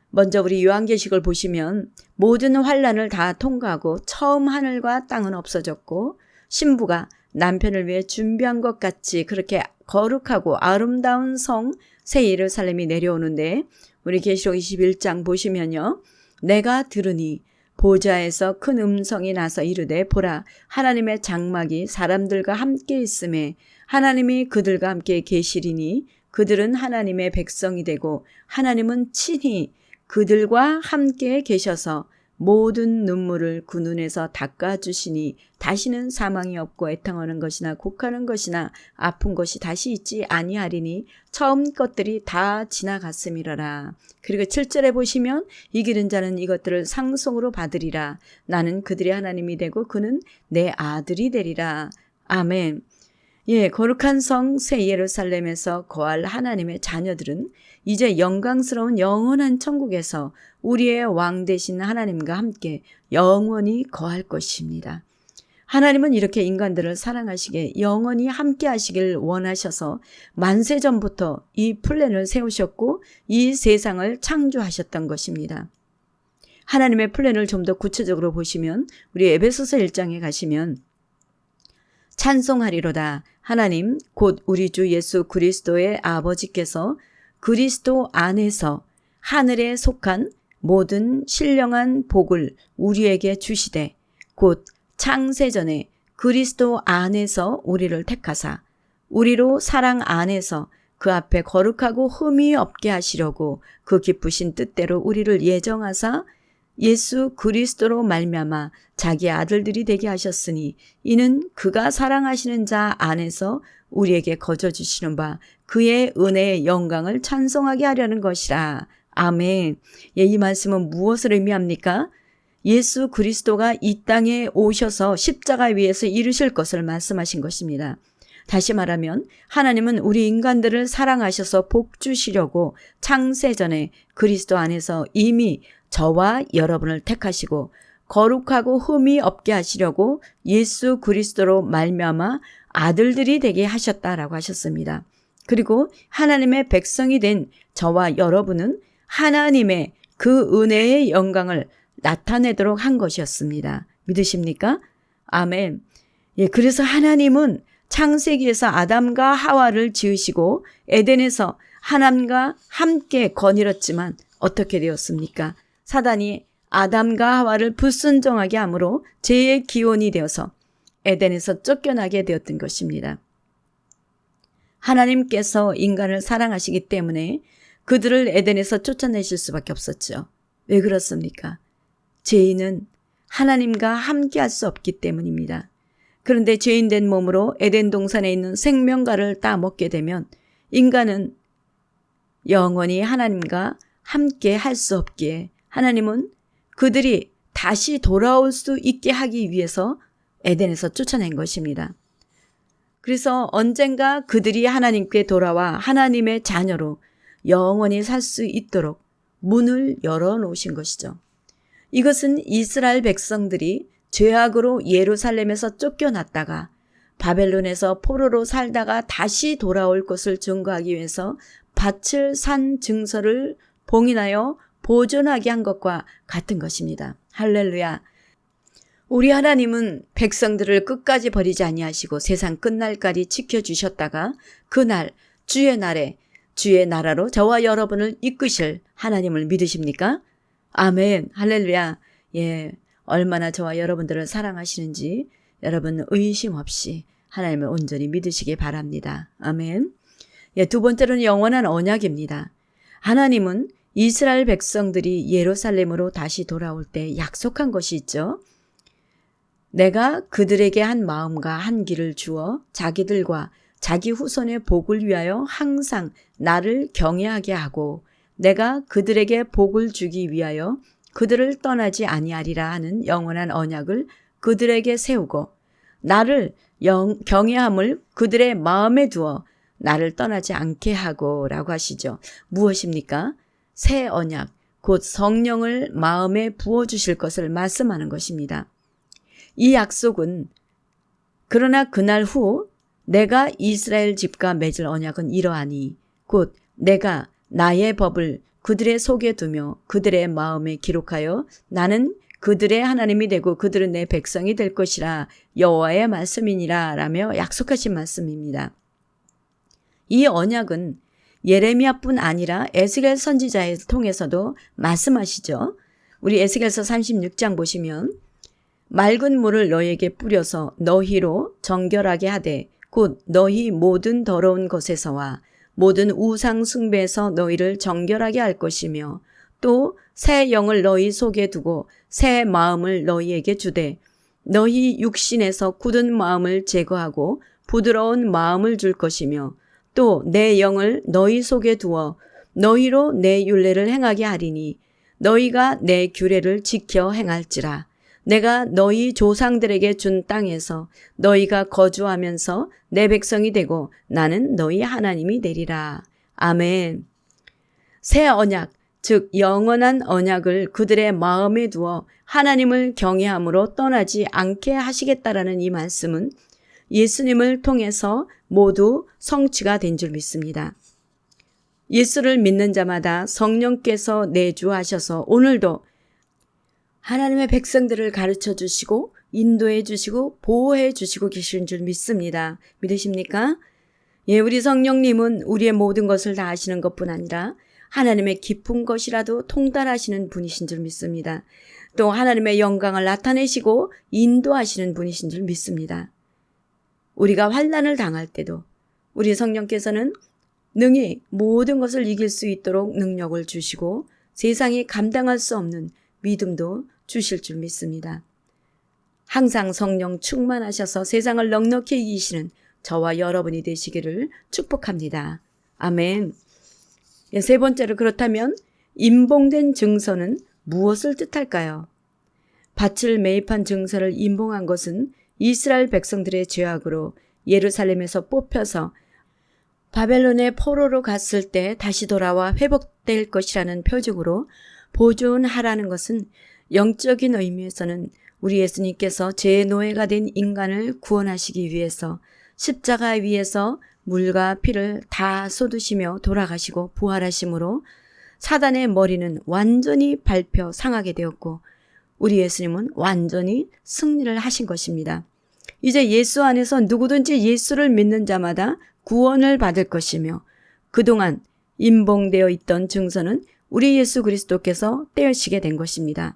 먼저 우리 요한계시록을 보시면 모든 환난을 다 통과하고 처음 하늘과 땅은 없어졌고 신부가 남편을 위해 준비한 것 같이 그렇게 거룩하고 아름다운 성 새 예루살렘이 내려오는데 우리 계시록 21장 보시면요. 내가 들으니 보좌에서 큰 음성이 나서 이르되 보라 하나님의 장막이 사람들과 함께 있음에 하나님이 그들과 함께 계시리니 그들은 하나님의 백성이 되고 하나님은 친히 그들과 함께 계셔서 모든 눈물을 그 눈에서 닦아주시니 다시는 사망이 없고 애통하는 것이나 곡하는 것이나 아픈 것이 다시 있지 아니하리니 처음 것들이 다 지나갔음이라라. 그리고 7절에 보시면 이기는 자는 이것들을 상속으로 받으리라. 나는 그들의 하나님이 되고 그는 내 아들이 되리라. 아멘. 거룩한 성 새 예루살렘에서 거할 하나님의 자녀들은 이제 영광스러운 영원한 천국에서 우리의 왕 되신 하나님과 함께 영원히 거할 것입니다. 하나님은 이렇게 인간들을 사랑하시게 영원히 함께 하시길 원하셔서 만세전부터 이 플랜을 세우셨고 이 세상을 창조하셨던 것입니다. 하나님의 플랜을 좀 더 구체적으로 보시면 우리 에베소서 1장에 가시면 찬송하리로다. 하나님 곧 우리 주 예수 그리스도의 아버지께서 그리스도 안에서 하늘에 속한 모든 신령한 복을 우리에게 주시되 곧 창세전에 그리스도 안에서 우리를 택하사 우리로 사랑 안에서 그 앞에 거룩하고 흠이 없게 하시려고 그 기쁘신 뜻대로 우리를 예정하사 예수 그리스도로 말미암아 자기 아들들이 되게 하셨으니 이는 그가 사랑하시는 자 안에서 우리에게 거저 주시는 바 그의 은혜의 영광을 찬송하게 하려는 것이라. 아멘. 예, 이 말씀은 무엇을 의미합니까? 예수 그리스도가 이 땅에 오셔서 십자가 위에서 이루실 것을 말씀하신 것입니다. 다시 말하면 하나님은 우리 인간들을 사랑하셔서 복 주시려고 창세전에 그리스도 안에서 이미 저와 여러분을 택하시고 거룩하고 흠이 없게 하시려고 예수 그리스도로 말미암아 아들들이 되게 하셨다라고 하셨습니다. 그리고 하나님의 백성이 된 저와 여러분은 하나님의 그 은혜의 영광을 나타내도록 한 것이었습니다. 믿으십니까? 아멘. 예, 그래서 하나님은 창세기에서 아담과 하와를 지으시고 에덴에서 하나님과 함께 거닐었지만 어떻게 되었습니까? 사단이 아담과 하와를 불순종하게 함으로 죄의 기원이 되어서 에덴에서 쫓겨나게 되었던 것입니다. 하나님께서 인간을 사랑하시기 때문에 그들을 에덴에서 쫓아내실 수밖에 없었죠. 왜 그렇습니까? 죄인은 하나님과 함께 할 수 없기 때문입니다. 그런데 죄인된 몸으로 에덴 동산에 있는 생명과를 따먹게 되면 인간은 영원히 하나님과 함께 할 수 없기에 하나님은 그들이 다시 돌아올 수 있게 하기 위해서 에덴에서 쫓아낸 것입니다. 그래서 언젠가 그들이 하나님께 돌아와 하나님의 자녀로 영원히 살 수 있도록 문을 열어놓으신 것이죠. 이것은 이스라엘 백성들이 죄악으로 예루살렘에서 쫓겨났다가 바벨론에서 포로로 살다가 다시 돌아올 것을 증거하기 위해서 밭을 산 증서를 봉인하여 보존하게 한 것과 같은 것입니다. 할렐루야. 우리 하나님은 백성들을 끝까지 버리지 아니하시고 세상 끝날까지 지켜주셨다가 그날 주의 날에 주의 나라로 저와 여러분을 이끄실 하나님을 믿으십니까? 아멘. 할렐루야. 예, 얼마나 저와 여러분들을 사랑하시는지 여러분 의심 없이 하나님을 온전히 믿으시기 바랍니다. 아멘. 예, 두 번째로는 영원한 언약입니다. 하나님은 이스라엘 백성들이 예루살렘으로 다시 돌아올 때 약속한 것이 있죠. 내가 그들에게 한 마음과 한 길을 주어 자기들과 자기 후손의 복을 위하여 항상 나를 경외하게 하고 내가 그들에게 복을 주기 위하여 그들을 떠나지 아니하리라 하는 영원한 언약을 그들에게 세우고 나를 경외함을 그들의 마음에 두어 나를 떠나지 않게 하고 라고 하시죠. 무엇입니까? 새 언약, 곧 성령을 마음에 부어주실 것을 말씀하는 것입니다. 이 약속은 그러나 그날 후 내가 이스라엘 집과 맺을 언약은 이러하니 곧 내가 나의 법을 그들의 속에 두며 그들의 마음에 기록하여 나는 그들의 하나님이 되고 그들은 내 백성이 될 것이라 여호와의 말씀이니라 라며 약속하신 말씀입니다. 이 언약은 예레미야뿐 아니라 에스겔 선지자를 통해서도 말씀하시죠. 우리 에스겔서 36장 보시면 맑은 물을 너희에게 뿌려서 너희로 정결하게 하되 곧 너희 모든 더러운 것에서와 모든 우상 숭배에서 너희를 정결하게 할 것이며 또 새 영을 너희 속에 두고 새 마음을 너희에게 주되 너희 육신에서 굳은 마음을 제거하고 부드러운 마음을 줄 것이며 또 내 영을 너희 속에 두어 너희로 내 율례를 행하게 하리니 너희가 내 규례를 지켜 행할지라. 내가 너희 조상들에게 준 땅에서 너희가 거주하면서 내 백성이 되고 나는 너희 하나님이 되리라. 아멘. 새 언약, 즉 영원한 언약을 그들의 마음에 두어 하나님을 경외함으로 떠나지 않게 하시겠다라는 이 말씀은 예수님을 통해서 모두 성취가 된 줄 믿습니다. 예수를 믿는 자마다 성령께서 내주하셔서 오늘도 하나님의 백성들을 가르쳐 주시고 인도해 주시고 보호해 주시고 계신 줄 믿습니다. 믿으십니까? 예, 우리 성령님은 우리의 모든 것을 다 아시는 것뿐 아니라 하나님의 깊은 것이라도 통달하시는 분이신 줄 믿습니다. 또 하나님의 영광을 나타내시고 인도하시는 분이신 줄 믿습니다. 우리가 환난을 당할 때도 우리 성령께서는 능히 모든 것을 이길 수 있도록 능력을 주시고 세상이 감당할 수 없는 믿음도 주실 줄 믿습니다. 항상 성령 충만하셔서 세상을 넉넉히 이기시는 저와 여러분이 되시기를 축복합니다. 아멘. 세 번째로, 그렇다면 임봉된 증서는 무엇을 뜻할까요? 밭을 매입한 증서를 임봉한 것은 이스라엘 백성들의 죄악으로 예루살렘에서 뽑혀서 바벨론의 포로로 갔을 때 다시 돌아와 회복될 것이라는 표적으로 보존하라는 것은, 영적인 의미에서는 우리 예수님께서 죄의 노예가 된 인간을 구원하시기 위해서 십자가 위에서 물과 피를 다 쏟으시며 돌아가시고 부활하심으로 사단의 머리는 완전히 밟혀 상하게 되었고 우리 예수님은 완전히 승리를 하신 것입니다. 이제 예수 안에서 누구든지 예수를 믿는 자마다 구원을 받을 것이며, 그동안 임봉되어 있던 증서는 우리 예수 그리스도께서 떼으시게 된 것입니다.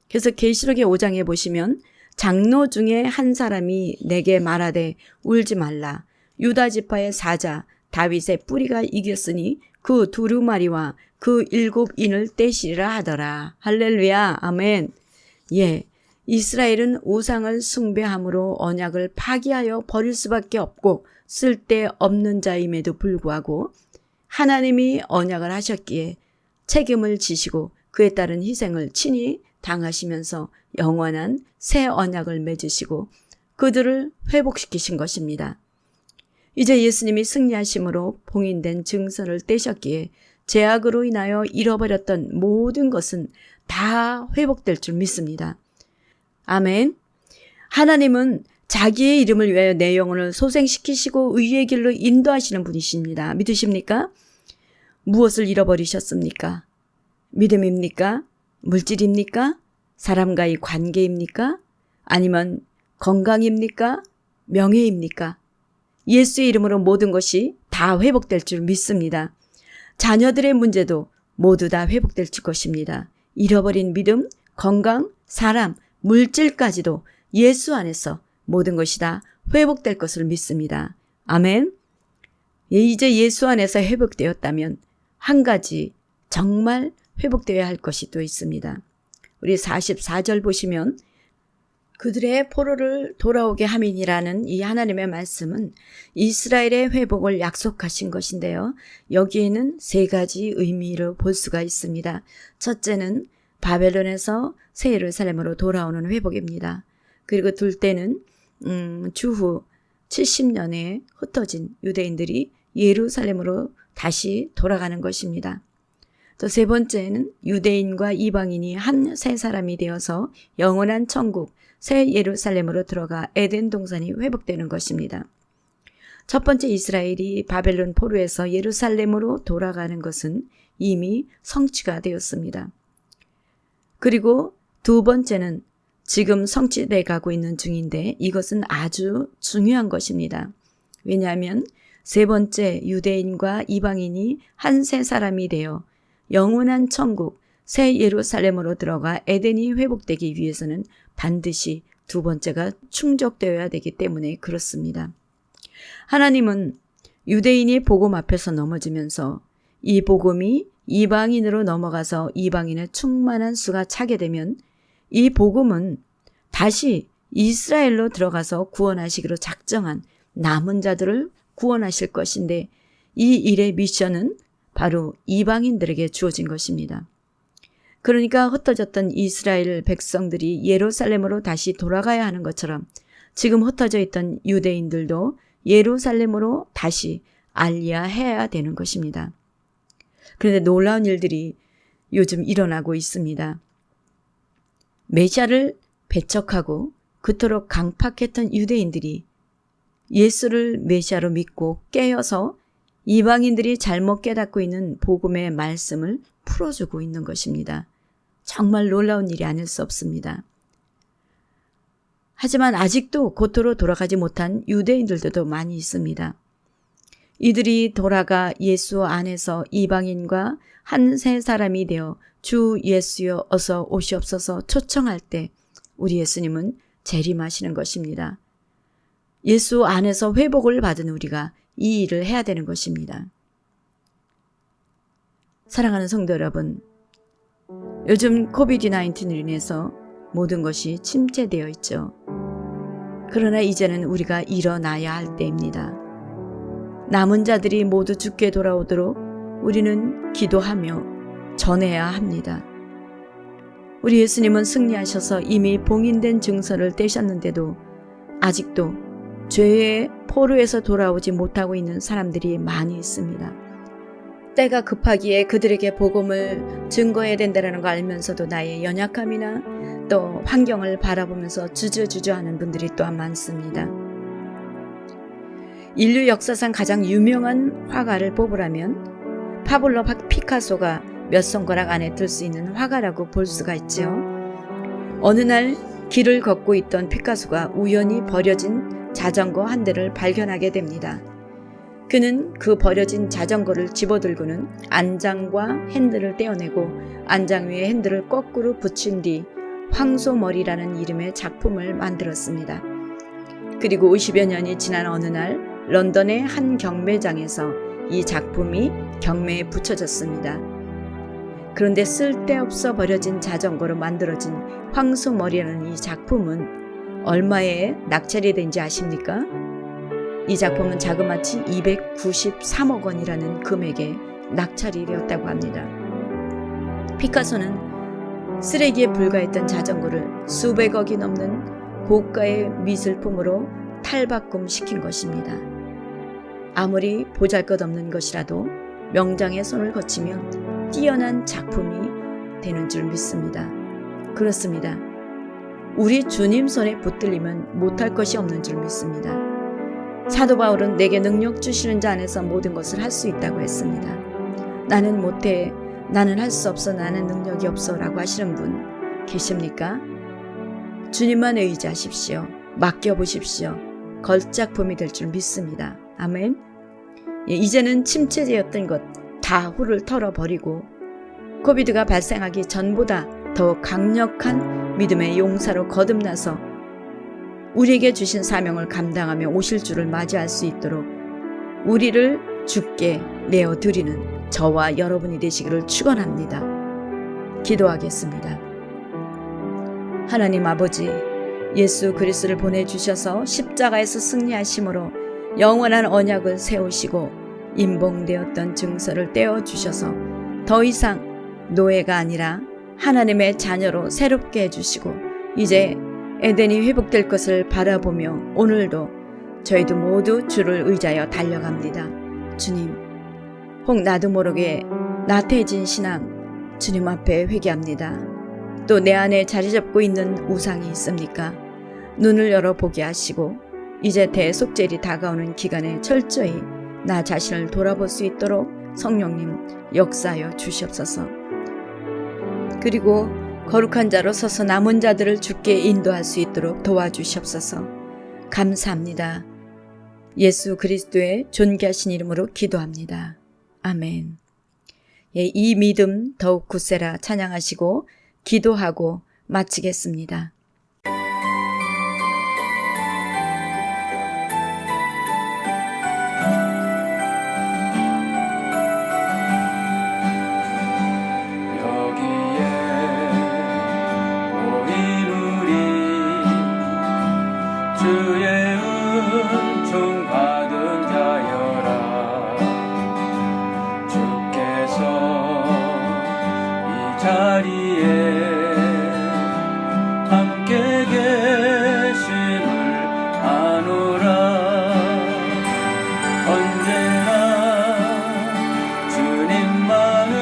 그래서 계시록의 5장에 보시면 장로 중에 한 사람이 내게 말하되 울지 말라. 유다 지파의 사자 다윗의 뿌리가 이겼으니 그 두루마리와 그 7인을 떼시리라 하더라. 할렐루야. 아멘. 예, 이스라엘은 우상을 숭배함으로 언약을 파기하여 버릴 수밖에 없고 쓸데없는 자임에도 불구하고 하나님이 언약을 하셨기에 책임을 지시고 그에 따른 희생을 친히 당하시면서 영원한 새 언약을 맺으시고 그들을 회복시키신 것입니다. 이제 예수님이 승리하심으로 봉인된 증서를 떼셨기에 죄악으로 인하여 잃어버렸던 모든 것은 다 회복될 줄 믿습니다. 아멘. 하나님은 자기의 이름을 위하여 내 영혼을 소생시키시고 의의 길로 인도하시는 분이십니다. 믿으십니까? 무엇을 잃어버리셨습니까? 믿음입니까? 물질입니까? 사람과의 관계입니까? 아니면 건강입니까? 명예입니까? 예수의 이름으로 모든 것이 다 회복될 줄 믿습니다. 자녀들의 문제도 모두 다 회복될 것입니다. 잃어버린 믿음, 건강, 사람, 물질까지도 예수 안에서 모든 것이 다 회복될 것을 믿습니다. 아멘. 이제 예수 안에서 회복되었다면 한 가지 정말 회복되어야 할 것이 또 있습니다. 우리 44절 보시면 그들의 포로를 돌아오게 함이니라는 이 하나님의 말씀은 이스라엘의 회복을 약속하신 것인데요. 여기에는 세 가지 의미를 볼 수가 있습니다. 첫째는 바벨론에서 새 예루살렘으로 돌아오는 회복입니다. 그리고 둘째는 주후 70년에 흩어진 유대인들이 예루살렘으로 다시 돌아가는 것입니다. 또 세 번째는 유대인과 이방인이 한 새 사람이 되어서 영원한 천국 새 예루살렘으로 들어가 에덴 동산이 회복되는 것입니다. 첫 번째, 이스라엘이 바벨론 포로에서 예루살렘으로 돌아가는 것은 이미 성취가 되었습니다. 그리고 두 번째는 지금 성취돼 가고 있는 중인데 이것은 아주 중요한 것입니다. 왜냐하면 세 번째, 유대인과 이방인이 한 새 사람이 되어 영원한 천국 새 예루살렘으로 들어가 에덴이 회복되기 위해서는 반드시 두 번째가 충족되어야 되기 때문에 그렇습니다. 하나님은 유대인이 복음 앞에서 넘어지면서 이 복음이 이방인으로 넘어가서 이방인의 충만한 수가 차게 되면 이 복음은 다시 이스라엘로 들어가서 구원하시기로 작정한 남은 자들을 구원하실 것인데 이 일의 미션은 바로 이방인들에게 주어진 것입니다. 그러니까 흩어졌던 이스라엘 백성들이 예루살렘으로 다시 돌아가야 하는 것처럼 지금 흩어져 있던 유대인들도 예루살렘으로 다시 알리야해야 되는 것입니다. 그런데 놀라운 일들이 요즘 일어나고 있습니다. 메시아를 배척하고 그토록 강팍했던 유대인들이 예수를 메시아로 믿고 깨어서 이방인들이 잘못 깨닫고 있는 복음의 말씀을 풀어주고 있는 것입니다. 정말 놀라운 일이 아닐 수 없습니다. 하지만 아직도 고토로 돌아가지 못한 유대인들도 많이 있습니다. 이들이 돌아가 예수 안에서 이방인과 한 새 사람이 되어 주 예수여 어서 오시옵소서 초청할 때 우리 예수님은 재림하시는 것입니다. 예수 안에서 회복을 받은 우리가 이 일을 해야 되는 것입니다. 사랑하는 성도 여러분, 요즘 코비드-19으로 인해서 모든 것이 침체되어 있죠. 그러나 이제는 우리가 일어나야 할 때입니다. 남은 자들이 모두 주께 돌아오도록 우리는 기도하며 전해야 합니다. 우리 예수님은 승리하셔서 이미 봉인된 증서를 떼셨는데도 아직도 죄의 포로에서 돌아오지 못하고 있는 사람들이 많이 있습니다. 때가 급하기에 그들에게 복음을 증거해야 된다는 걸 알면서도 나의 연약함이나 또 환경을 바라보면서 주저주저하는 분들이 또한 많습니다. 인류 역사상 가장 유명한 화가를 뽑으라면 파블로 피카소가 몇 손가락 안에 들 수 있는 화가라고 볼 수가 있죠. 어느 날 길을 걷고 있던 피카소가 우연히 버려진 자전거 한 대를 발견하게 됩니다. 그는 그 버려진 자전거를 집어들고는 안장과 핸들을 떼어내고 안장 위에 핸들을 거꾸로 붙인 뒤 황소머리라는 이름의 작품을 만들었습니다. 그리고 50여 년이 지난 어느 날 런던의 한 경매장에서 이 작품이 경매에 붙여졌습니다. 그런데 쓸데없어 버려진 자전거로 만들어진 황소머리라는 이 작품은 얼마에 낙찰이 된지 아십니까? 이 작품은 자그마치 293억 원이라는 금액에 낙찰이 되었다고 합니다. 피카소는 쓰레기에 불과했던 자전거를 수백억이 넘는 고가의 미술품으로 탈바꿈시킨 것입니다. 아무리 보잘것없는 것이라도 명장의 손을 거치면 뛰어난 작품이 되는 줄 믿습니다. 그렇습니다. 우리 주님 손에 붙들리면 못할 것이 없는 줄 믿습니다. 사도 바울은 내게 능력 주시는 자 안에서 모든 것을 할 수 있다고 했습니다. 나는 못해, 나는 할 수 없어, 나는 능력이 없어 라고 하시는 분 계십니까? 주님만 의지하십시오. 맡겨보십시오. 걸작품이 될 줄 믿습니다. 아멘. 이제는 침체되었던 것 다 훌을 털어버리고 코비드가 발생하기 전보다 더 강력한 믿음의 용사로 거듭나서 우리에게 주신 사명을 감당하며 오실 주를 맞이할 수 있도록 우리를 주께 내어드리는 저와 여러분이 되시기를 축원합니다. 기도하겠습니다. 하나님 아버지, 예수 그리스도를 보내주셔서 십자가에서 승리하심으로 영원한 언약을 세우시고 임봉되었던 증서를 떼어주셔서 더 이상 노예가 아니라 하나님의 자녀로 새롭게 해주시고 이제 에덴이 회복될 것을 바라보며 오늘도 저희도 모두 주를 의지하여 달려갑니다. 주님, 혹 나도 모르게 나태해진 신앙 주님 앞에 회개합니다. 또 내 안에 자리 잡고 있는 우상이 있습니까? 눈을 열어보게 하시고 이제 대속절이 다가오는 기간에 철저히 나 자신을 돌아볼 수 있도록 성령님 역사하여 주시옵소서. 그리고 거룩한 자로 서서 남은 자들을 주께 인도할 수 있도록 도와주시옵소서. 감사합니다. 예수 그리스도의 존귀하신 이름으로 기도합니다. 아멘. 이 믿음 더욱 굳세라 찬양하시고 기도하고 마치겠습니다. 주의 은총 받은 자여라. 주께서 이 자리에 함께 계심을 아노라. 언제나 주님만을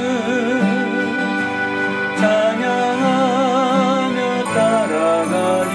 찬양하며 따라가리.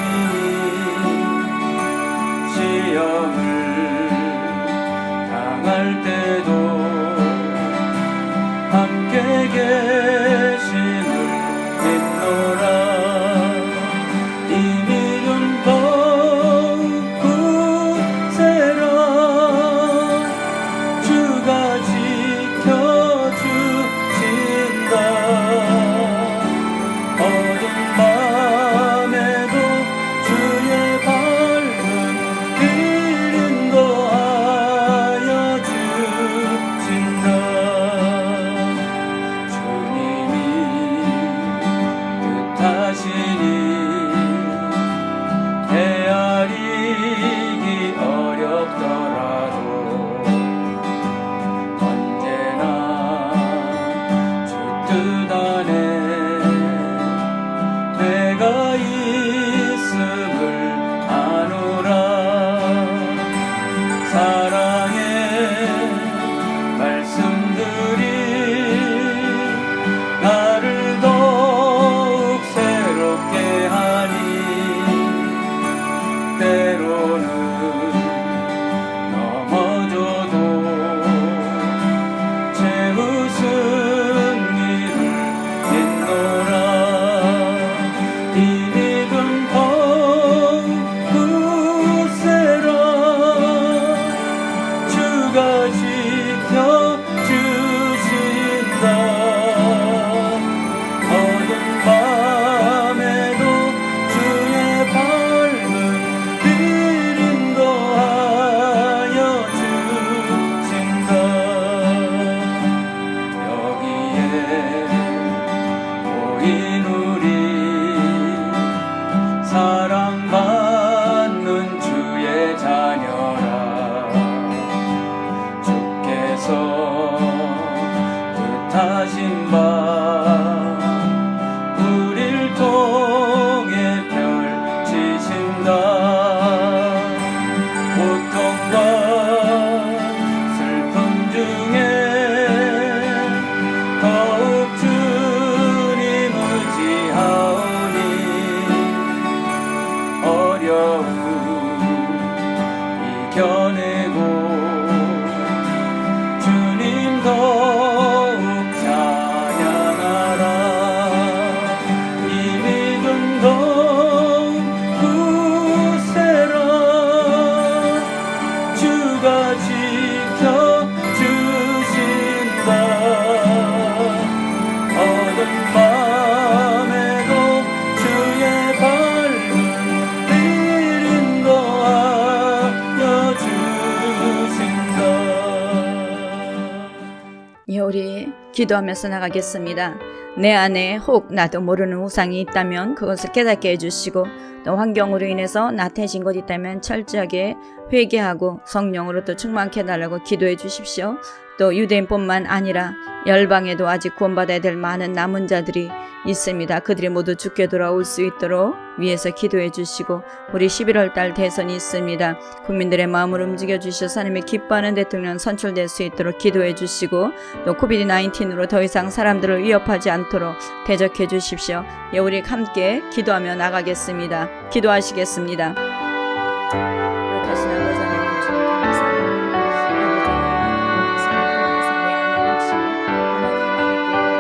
기도하면서 나가겠습니다. 내 안에 혹 나도 모르는 우상이 있다면 그것을 깨닫게 해주시고, 또 환경으로 인해서 나태해진 것 있다면 철저하게 회개하고 성령으로 또 충만케 해달라고 기도해 주십시오. 또 유대인뿐만 아니라 열방에도 아직 구원받아야 될 많은 남은 자들이 있습니다. 그들이 모두 주께 돌아올 수 있도록 위에서 기도해 주시고, 우리 11월 달 대선이 있습니다. 국민들의 마음을 움직여 주셔서 하나님의 기뻐하는 대통령 선출될 수 있도록 기도해 주시고, 또 코비드-19으로 더 이상 사람들을 위협하지 않도록 대적해 주십시오. 예, 우리 함께 기도하며 나가겠습니다. 기도하시겠습니다. 다시 나가자면 주님 감사합니다.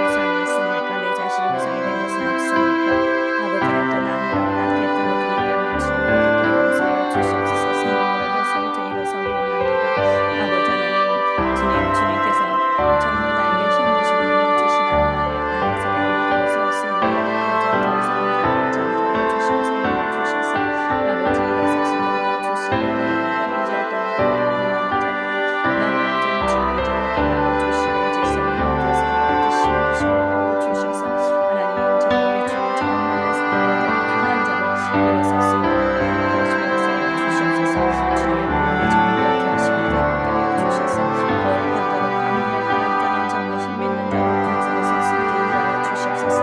우상이 있습니까? 내 자신이 우상이 된 것은 없습니까? 아버지는 또 나무를 나한테 떨어뜨리니까 주님께 용서해 주시옵소서. 성령으로 다시 이제 일어서기 원합니다. 아버지 하나님, 주님께서 정말 나에게 힘 주시고 능력 주시는 나의 안에서 내가 수 없습니다. 이제 더 이상 하지 않도록 주시고 성령 주셔서 아버지 일어서시고 주시고 이제 또 나를 완전히 주의 자유하게 주시고 이제 성령께서 주셔서 하나님 정말 우리 주의 정말에서 강한 자로 일어설 수 있는 주의 역사에 주시옵소서. 주의 마음을 정결케 하시고 깨끗하게 주셔서 거룩한 자로 강력한 자는 정말 힘 있는 자로 군사에 설 수 있게 인도하여 주시옵소서.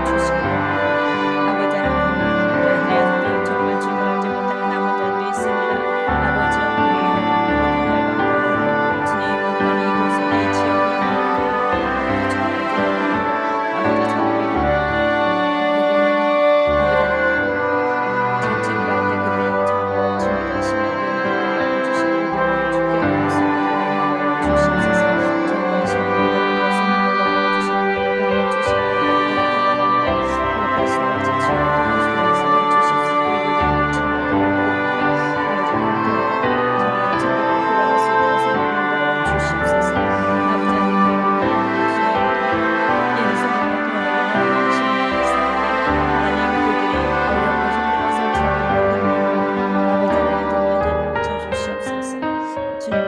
주시고 아버지 하나님, 우리 안에 정말 주님을 알지 못하는 남은 자들이 있습니다. 아버지 우리 모든 열방과 주님 모든 이곳에 이 지역에 아버지 정말 전쟁을 할때 그들을 정말 주님의 심하게 주시고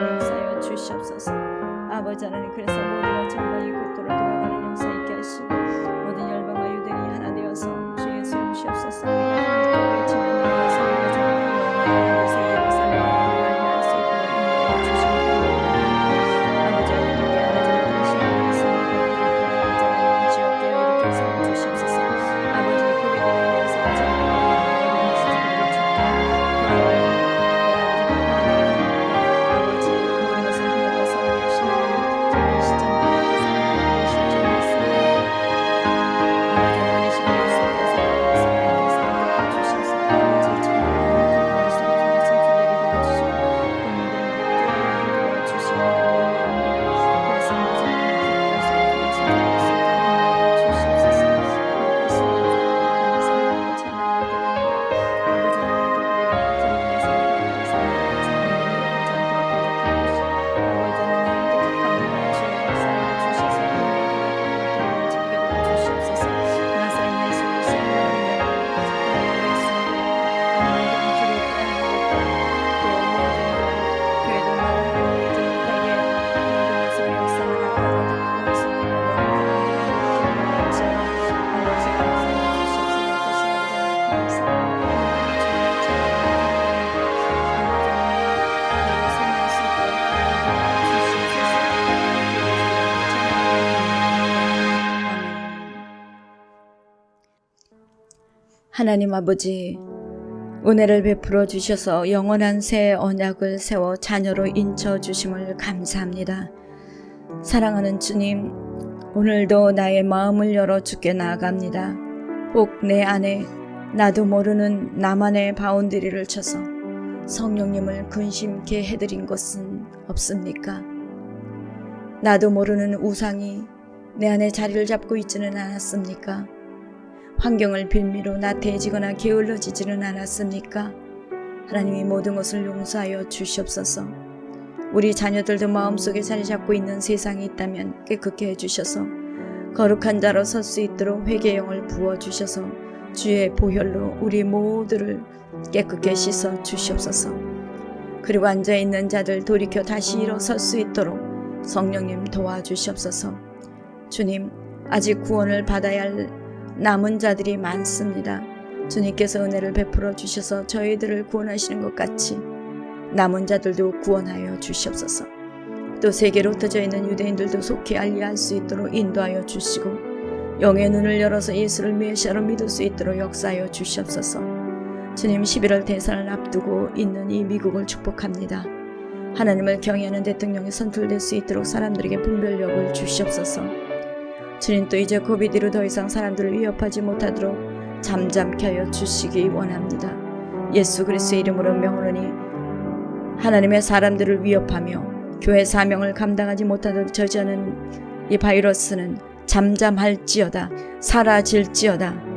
주께 주시옵소서. 정말 심하게 아버지 하나님, 그래서 모두가 정말 이곳으로 돌아가는 역사 있게 하시고 모든 열방과 유대인이 하나 되어서 주 예수 주시옵소서. 우리가 함께 외치는 이 성령의 정말 이곳에 예루살렘을 발견할 수 있도록 인도해 주시고 아버지 어떻게 하나님 당신의 말씀을 받는 지역에 이렇게 세워 주시옵소서. 아버지 코비드로 인해서 정말 죽게 돌아가는 아버지 모든 것을 힘들어서 주시는 하나님 아버지, 은혜를 베풀어 주셔서 영원한 새 언약을 세워 자녀로 인쳐 주심을 감사합니다. 사랑하는 주님, 오늘도 나의 마음을 열어 주께 나아갑니다. 혹 내 안에 나도 모르는 나만의 바운드리를 쳐서 성령님을 근심케 해드린 것은 없습니까? 나도 모르는 우상이 내 안에 자리를 잡고 있지는 않았습니까? 환경을 빌미로 나태해지거나 게을러지지는 않았습니까? 하나님이 모든 것을 용서하여 주시옵소서. 우리 자녀들도 마음속에 자리 잡고 있는 세상이 있다면 깨끗게 해주셔서 거룩한 자로 설 수 있도록 회개의 영을 부어주셔서 주의 보혈로 우리 모두를 깨끗게 씻어 주시옵소서. 그리고 앉아있는 자들 돌이켜 다시 일어설 수 있도록 성령님 도와주시옵소서. 주님, 아직 구원을 받아야 할 남은 자들이 많습니다. 주님께서 은혜를 베풀어 주셔서 저희들을 구원하시는 것 같이 남은 자들도 구원하여 주시옵소서. 또 세계로 흩어져 있는 유대인들도 속히 알리할 수 있도록 인도하여 주시고 영의 눈을 열어서 예수를 메시아로 믿을 수 있도록 역사하여 주시옵소서. 주님, 11월 대선을 앞두고 있는 이 미국을 축복합니다. 하나님을 경외하는 대통령이 선출될 수 있도록 사람들에게 분별력을 주시옵소서. 주님, 또 이제 코비드로 더 이상 사람들을 위협하지 못하도록 잠잠케 하여 주시기 원합니다. 예수 그리스도의 이름으로 명하노니 하나님의 사람들을 위협하며 교회 사명을 감당하지 못하도록 저지하는 이 바이러스는 잠잠할지어다, 사라질지어다.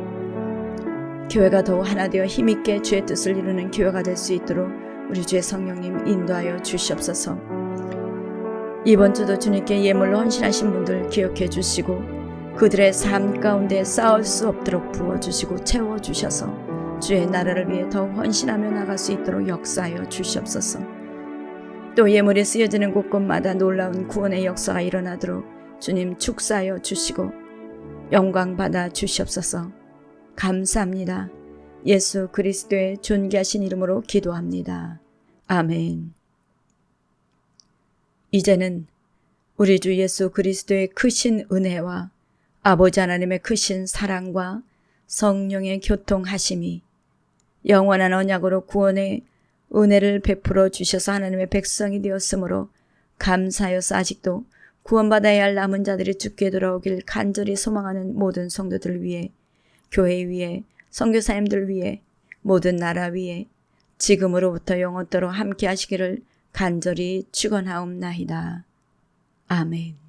교회가 더욱 하나 되어 힘있게 주의 뜻을 이루는 교회가 될 수 있도록 우리 주의 성령님 인도하여 주시옵소서. 이번 주도 주님께 예물로 헌신하신 분들 기억해 주시고 그들의 삶 가운데 싸울 수 없도록 부어주시고 채워주셔서 주의 나라를 위해 더욱 헌신하며 나갈 수 있도록 역사하여 주시옵소서. 또 예물이 쓰여지는 곳곳마다 놀라운 구원의 역사가 일어나도록 주님 축사하여 주시고 영광 받아 주시옵소서. 감사합니다. 예수 그리스도의 존귀하신 이름으로 기도합니다. 아멘. 이제는 우리 주 예수 그리스도의 크신 은혜와 아버지 하나님의 크신 사랑과 성령의 교통하심이 영원한 언약으로 구원의 은혜를 베풀어 주셔서 하나님의 백성이 되었으므로 감사하여서 아직도 구원받아야 할 남은 자들이 주께 돌아오길 간절히 소망하는 모든 성도들 위해, 교회 위에, 선교사님들 위에, 모든 나라 위에 지금으로부터 영원토록 함께 하시기를 간절히 축원하옵나이다. 아멘.